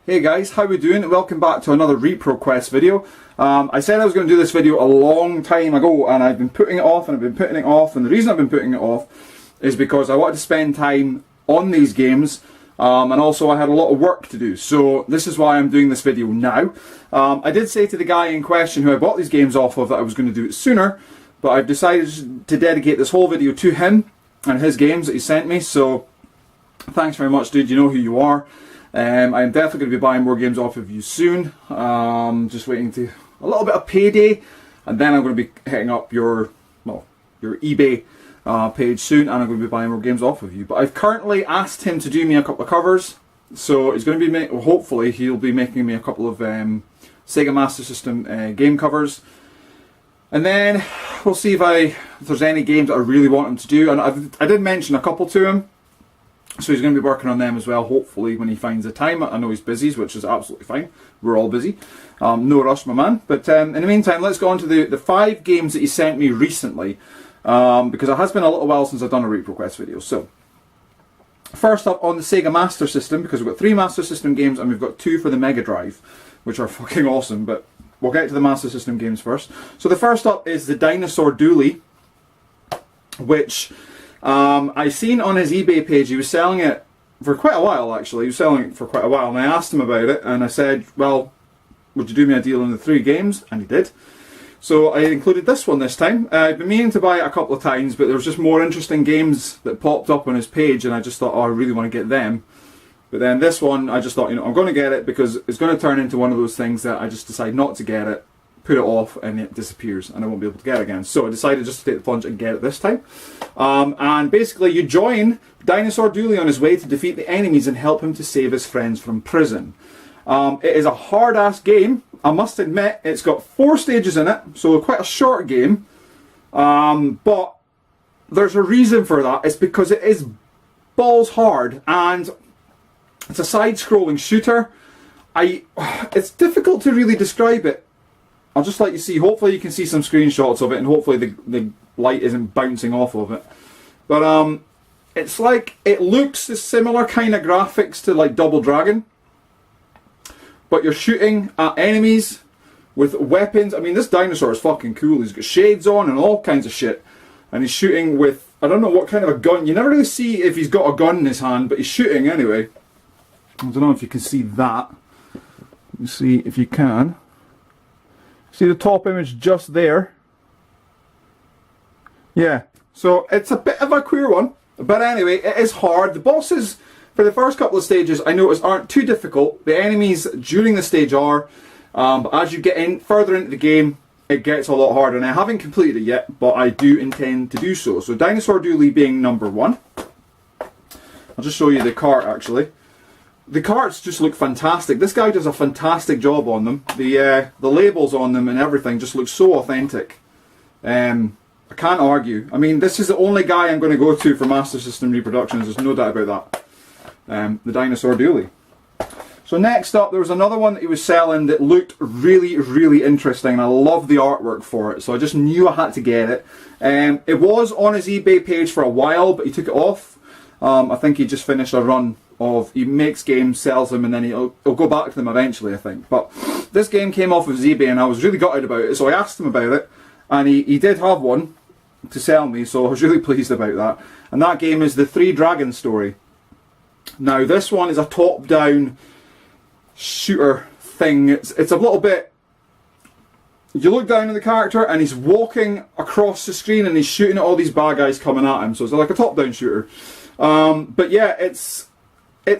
Hey guys, how we doing? Welcome back to another Repro Quest video. I said I was going to do this video a long time ago, and I've been putting it off and I've been putting it off, and the reason I've been putting it off is because I wanted to spend time on these games, and also I had a lot of work to do, so this is why I'm doing this video now. I did say to the guy in question who I bought these games off of that I was going to do it sooner, but I've decided to dedicate this whole video to him and his games that he sent me, so thanks very much, dude. You know who you are. I'm definitely going to be buying more games off of you soon. Just waiting to a little bit of payday, and then I'm going to be hitting up your eBay page soon, and I'm going to be buying more games off of you. But I've currently asked him to do me a couple of covers, so he's going to be hopefully he'll be making me a couple of Sega Master System game covers, and then we'll see if there's any games that I really want him to do. And I did mention a couple to him. So he's going to be working on them as well, hopefully, when he finds the time. I know he's busy, which is absolutely fine. We're all busy. No rush, my man. But in the meantime, let's go on to the 5 games that he sent me recently. Because it has been a little while since I've done a Repro Quest video. So, first up on the Sega Master System, because we've got 3 Master System games and we've got 2 for the Mega Drive, which are fucking awesome. But we'll get to the Master System games first. So the first up is the Dinosaur Dually, which I seen on his eBay page. He was selling it for quite a while, actually. He was selling it for quite a while, and I asked him about it, and I said, well, would you do me a deal on the 3 games? And he did. So I included this one this time. I've been meaning to buy it a couple of times, but there was just more interesting games that popped up on his page, and I just thought, oh, I really want to get them. But then this one, I just thought, you know, I'm going to get it because it's going to turn into one of those things that I just decide not to get it, put it off, and it disappears, and I won't be able to get it again. So I decided just to take the plunge and get it this time. And basically, you join Dinosaur Dually on his way to defeat the enemies and help him to save his friends from prison. It is a hard-ass game, I must admit. It's got 4 stages in it, so quite a short game. But there's a reason for that. It's because it is balls hard, and it's a side-scrolling shooter. It's difficult to really describe it. I'll just let you see. Hopefully you can see some screenshots of it, and hopefully the light isn't bouncing off of it. But it's like, it looks the similar kind of graphics to like Double Dragon, but you're shooting at enemies with weapons. I mean, this dinosaur is fucking cool. He's got shades on and all kinds of shit, and he's shooting with, I don't know what kind of a gun. You never really see if he's got a gun in his hand, but he's shooting anyway. I don't know if you can see that. Let me see if you can. See the top image just there? Yeah, so it's a bit of a queer one, but anyway, it is hard. The bosses for the first couple of stages, I noticed, aren't too difficult. The enemies during the stage are, but as you get further into the game, it gets a lot harder, and I haven't completed it yet, but I do intend to do so. So Dinosaur Dually being number 1. I'll just show you the cart, actually. The carts just look fantastic. This guy does a fantastic job on them. The labels on them and everything just look so authentic. I can't argue. I mean, this is the only guy I'm going to go to for Master System reproductions. There's no doubt about that. The Dinosaur Dually. So next up, there was another one that he was selling that looked really, really interesting, and I love the artwork for it. So I just knew I had to get it. It was on his eBay page for a while, but he took it off. I think he just finished a run of, he makes games, sells them, and then he'll go back to them eventually, I think. But this game came off of his eBay, and I was really gutted about it, so I asked him about it, and he did have one to sell me, so I was really pleased about that. And that game is the 3 Dragons story. Now this one is a top-down shooter thing. It's a little bit, you look down at the character and he's walking across the screen and he's shooting at all these bad guys coming at him, so it's like a top-down shooter. But yeah, it's I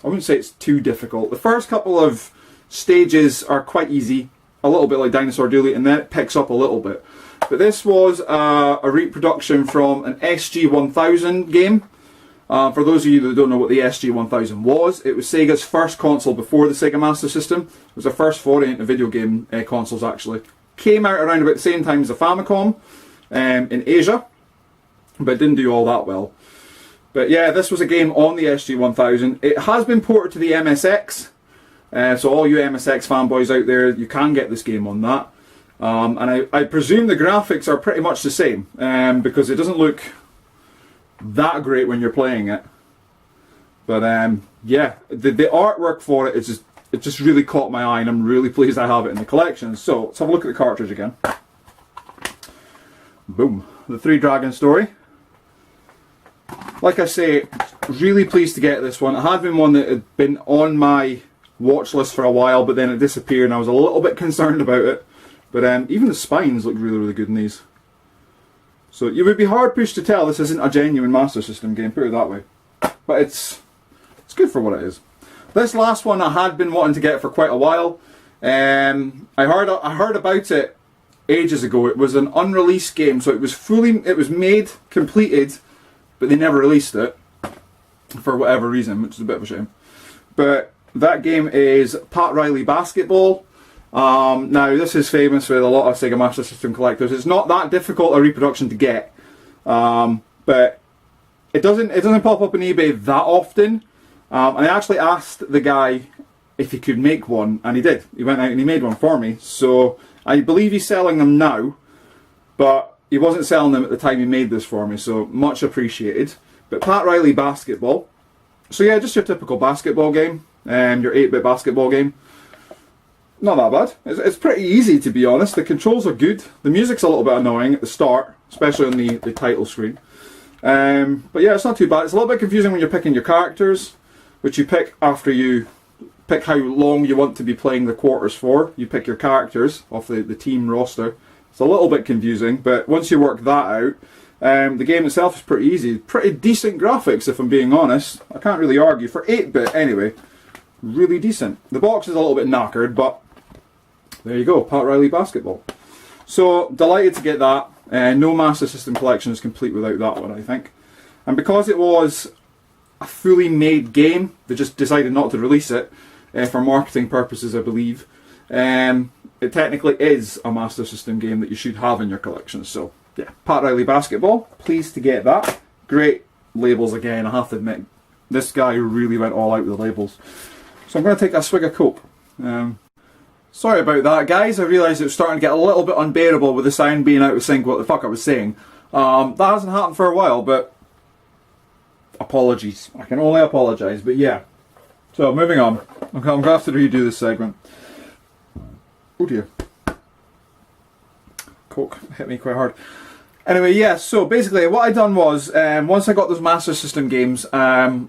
wouldn't say it's too difficult. The first couple of stages are quite easy, a little bit like Dinosaur Dually, and then it picks up a little bit. But this was a reproduction from an SG-1000 game. For those of you that don't know what the SG-1000 was, it was Sega's first console before the Sega Master System. It was their first foray into video game consoles, actually. Came out around about the same time as the Famicom in Asia, but didn't do all that well. But yeah, this was a game on the SG-1000. It has been ported to the MSX, so all you MSX fanboys out there, you can get this game on that. And I presume the graphics are pretty much the same, because it doesn't look that great when you're playing it. But yeah, the artwork for it is it just really caught my eye, and I'm really pleased I have it in the collection. So let's have a look at the cartridge again. Boom, the Three Dragons story. Like I say, really pleased to get this one. It had been one that had been on my watch list for a while, but then it disappeared, and I was a little bit concerned about it. But even the spines look really, really good in these. So you would be hard pushed to tell this isn't a genuine Master System game, put it that way. But it's good for what it is. This last one I had been wanting to get for quite a while. I heard about it ages ago. It was an unreleased game, so it was made, completed, but they never released it for whatever reason, which is a bit of a shame. But that game is Pat Riley Basketball. Now this is famous with a lot of Sega Master System collectors. It's not that difficult a reproduction to get, but it doesn't pop up on eBay that often. And I actually asked the guy if he could make one, and he did. He went out and he made one for me. So I believe he's selling them now, but he wasn't selling them at the time he made this for me, so much appreciated. But Pat Riley Basketball. So yeah, just your typical basketball game, your 8-bit basketball game. Not that bad. It's pretty easy, to be honest. The controls are good. The music's a little bit annoying at the start, especially on the title screen. But yeah, it's not too bad. It's a little bit confusing when you're picking your characters, which you pick after you pick how long you want to be playing the quarters for. You pick your characters off the team roster. It's a little bit confusing, but once you work that out, the game itself is pretty easy. Pretty decent graphics, if I'm being honest. I can't really argue. For 8-bit, anyway, really decent. The box is a little bit knackered, but there you go, Pat Riley Basketball. So, delighted to get that. No Master System collection is complete without that one, I think. And because it was a fully made game, they just decided not to release it for marketing purposes, I believe. It technically is a Master System game that you should have in your collection. So, yeah, Pat Riley Basketball, pleased to get that. Great labels again, I have to admit. This guy really went all out with the labels. So I'm going to take a swig of Coke. Sorry about that, guys. I realised it was starting to get a little bit unbearable with the sound being out of sync what the fuck I was saying. That hasn't happened for a while, but apologies. I can only apologise, but yeah. So, moving on. I'm going to have to redo this segment. Oh dear. Coke hit me quite hard. Anyway, yeah, so basically what I done was, once I got those Master System games, and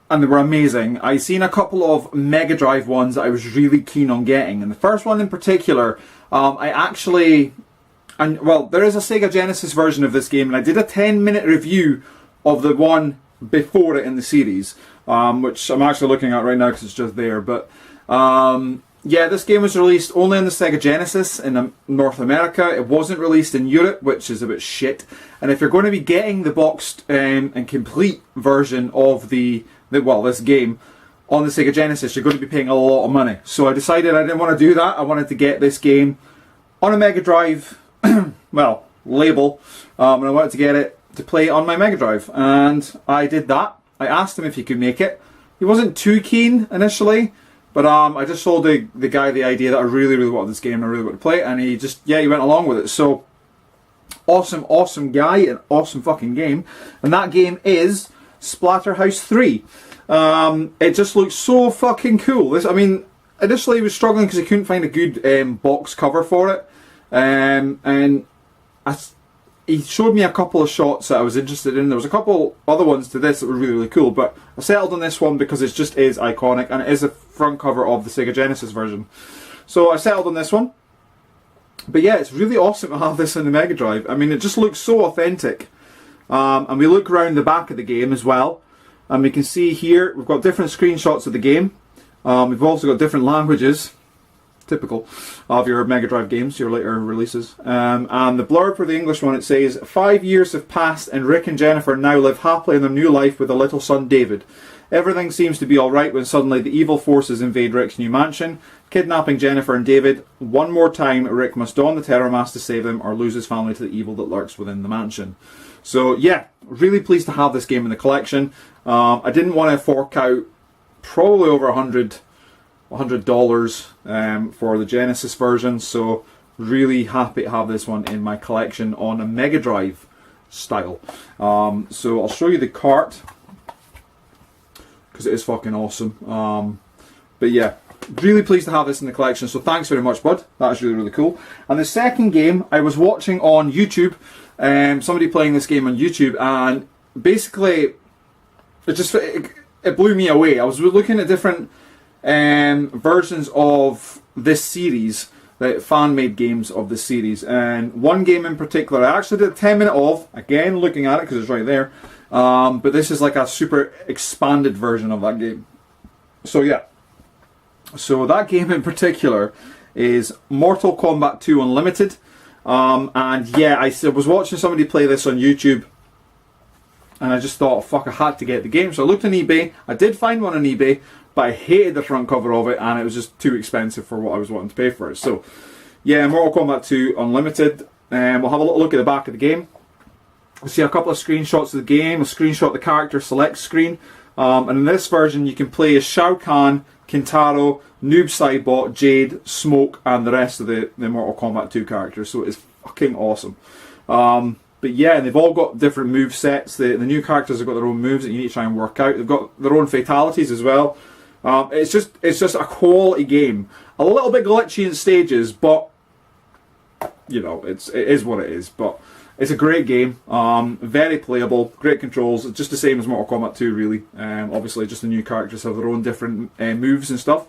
they were amazing, I seen a couple of Mega Drive ones that I was really keen on getting. And the first one in particular, there is a Sega Genesis version of this game, and I did a 10-minute review of the one before it in the series, which I'm actually looking at right now because it's just there. But yeah, this game was released only on the Sega Genesis in North America. It wasn't released in Europe, which is a bit shit. And if you're going to be getting the boxed and complete version of this game on the Sega Genesis, you're going to be paying a lot of money. So I decided I didn't want to do that. I wanted to get this game on a Mega Drive, label, and I wanted to get it to play on my Mega Drive. And I did that. I asked him if he could make it. He wasn't too keen initially, but I just sold the guy the idea that I really, really wanted this game and I really wanted to play it, and he went along with it. So, awesome guy, an awesome fucking game. And that game is Splatterhouse 3. It just looks so fucking cool. Initially he was struggling because he couldn't find a good box cover for it. He showed me a couple of shots that I was interested in. There was a couple other ones to this that were really, really cool, but I settled on this one because it just is iconic, and it is the front cover of the Sega Genesis version. So I settled on this one. But yeah, it's really awesome to have this in the Mega Drive. It just looks so authentic. And we look around the back of the game as well, and we can see here we've got different screenshots of the game. We've also got different languages, typical of your Mega Drive games, your later releases. And the blurb for the English one, it says, 5 years have passed and Rick and Jennifer now live happily in their new life with a little son David. Everything seems to be alright when suddenly the evil forces invade Rick's new mansion, kidnapping Jennifer and David. One more time, Rick must don the terror mask to save them or lose his family to the evil that lurks within the mansion. So yeah, really pleased to have this game in the collection. I didn't want to fork out probably over $100 for the Genesis version, so really happy to have this one in my collection on a Mega Drive style. So I'll show you the cart, because it is fucking awesome. But yeah, really pleased to have this in the collection, so thanks very much, bud. That's really, really cool. And the second game, I was watching on YouTube, somebody playing this game on YouTube, and basically, it blew me away. I was looking at different versions of this series, the fan-made games of this series, and one game in particular, I actually did a 10-minute of, again, looking at it, because it's right there, but this is like a super expanded version of that game. So yeah. So that game in particular is Mortal Kombat 2 Unlimited, and yeah, I was watching somebody play this on YouTube, and I just thought, fuck, I had to get the game. So I looked on eBay, I did find one on eBay, but I hated the front cover of it, and it was just too expensive for what I was wanting to pay for it. So yeah, Mortal Kombat 2 Unlimited, and we'll have a little look at the back of the game. We'll see a couple of screenshots of the game, a screenshot of the character select screen, and in this version you can play as Shao Kahn, Kintaro, Noob Saibot, Jade, Smoke, and the rest of the Mortal Kombat 2 characters. So it's fucking awesome. But yeah, and they've all got different move sets. The new characters have got their own moves that you need to try and work out. They've got their own fatalities as well. It's just a quality game. A little bit glitchy in stages, but you know, it is what it is. But it's a great game, very playable, great controls. It's just the same as Mortal Kombat 2, really. Obviously, just the new characters have their own different moves and stuff.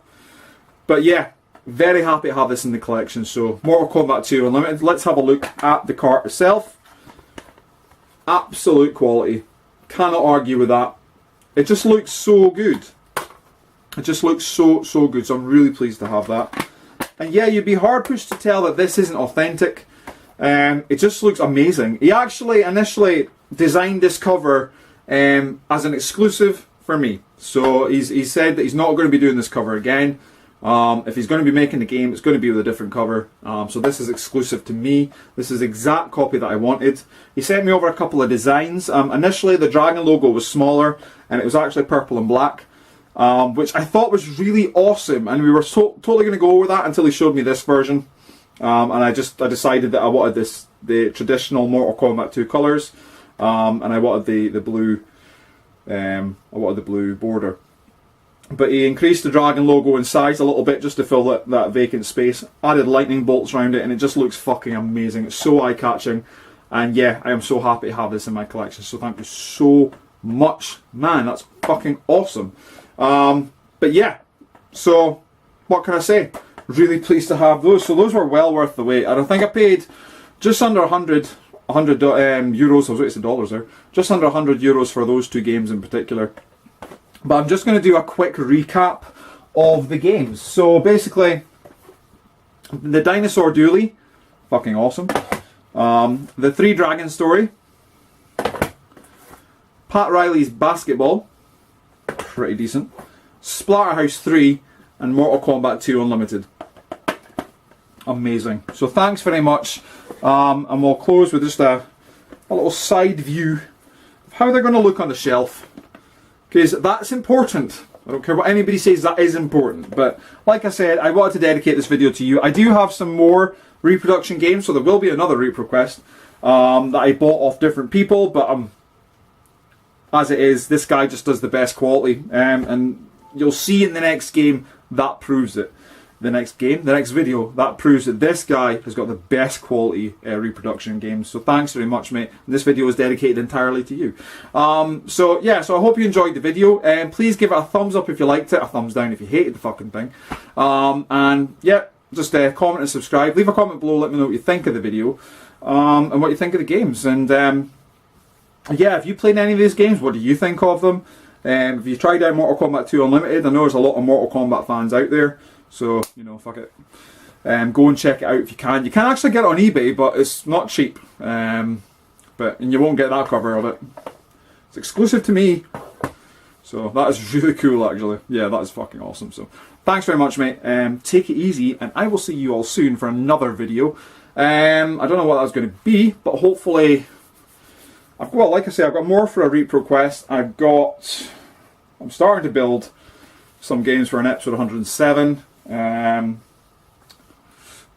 But yeah, very happy to have this in the collection. So, Mortal Kombat 2 Unlimited. Let's have a look at the cart itself. Absolute quality. Cannot argue with that. It just looks so good. It just looks so good. So I'm really pleased to have that. And yeah, you'd be hard pushed to tell that this isn't authentic. It just looks amazing. He actually initially designed this cover as an exclusive for me. So he said that he's not going to be doing this cover again. If he's going to be making the game, it's going to be with a different cover. So this is exclusive to me. This is the exact copy that I wanted. He sent me over a couple of designs. Initially the dragon logo was smaller, and it was actually purple and black, which I thought was really awesome. And we were totally going to go over that until he showed me this version. And I decided that I wanted the traditional Mortal Kombat 2 colours, and I wanted the blue. I wanted the blue border. But he increased the dragon logo in size a little bit just to fill that vacant space. Added lightning bolts around it, and it just looks fucking amazing. It's so eye-catching, and yeah, I am so happy to have this in my collection. So thank you so much, man. That's fucking awesome. But yeah, so what can I say? Really pleased to have those. So those were well worth the wait. I think I paid just under 100 euros. I was waiting dollars there. Just under 100 euros for those two games in particular. But I'm just going to do a quick recap of the games. So basically, the Dinosaur Dually, fucking awesome. The Three Dragons Story. Pat Riley's Basketball, pretty decent. Splatterhouse 3 and Mortal Kombat 2 Unlimited. Amazing. So thanks very much. And we'll close with just a little side view of how they're going to look on the shelf. Because that's important. I don't care what anybody says, that is important. But like I said, I wanted to dedicate this video to you. I do have some more reproduction games, so there will be another Repro Quest that I bought off different people. But as it is, this guy just does the best quality. And you'll see in the next game, that proves it. The next video, that proves that this guy has got the best quality reproduction games. So thanks very much, mate. This video is dedicated entirely to you. So yeah, so I hope you enjoyed the video. Please give it a thumbs up if you liked it, a thumbs down if you hated the fucking thing. And yeah, just comment and subscribe. Leave a comment below, let me know what you think of the video, and what you think of the games. And yeah, if you played any of these games, what do you think of them? If you tried out Mortal Kombat 2 Unlimited, I know there's a lot of Mortal Kombat fans out there. So, you know, fuck it. Go and check it out if you can. You can actually get it on eBay, but it's not cheap. And you won't get that cover of it. It's exclusive to me. So that is really cool, actually. Yeah, that is fucking awesome. So thanks very much, mate. Take it easy, and I will see you all soon for another video. I don't know what that's going to be, but hopefully... well, like I say, I've got more for a Repro Quest. I'm starting to build some games for an episode 107.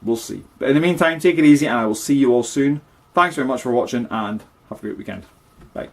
We'll see. But in the meantime, take it easy, and I will see you all soon. Thanks very much for watching, and have a great weekend. Bye.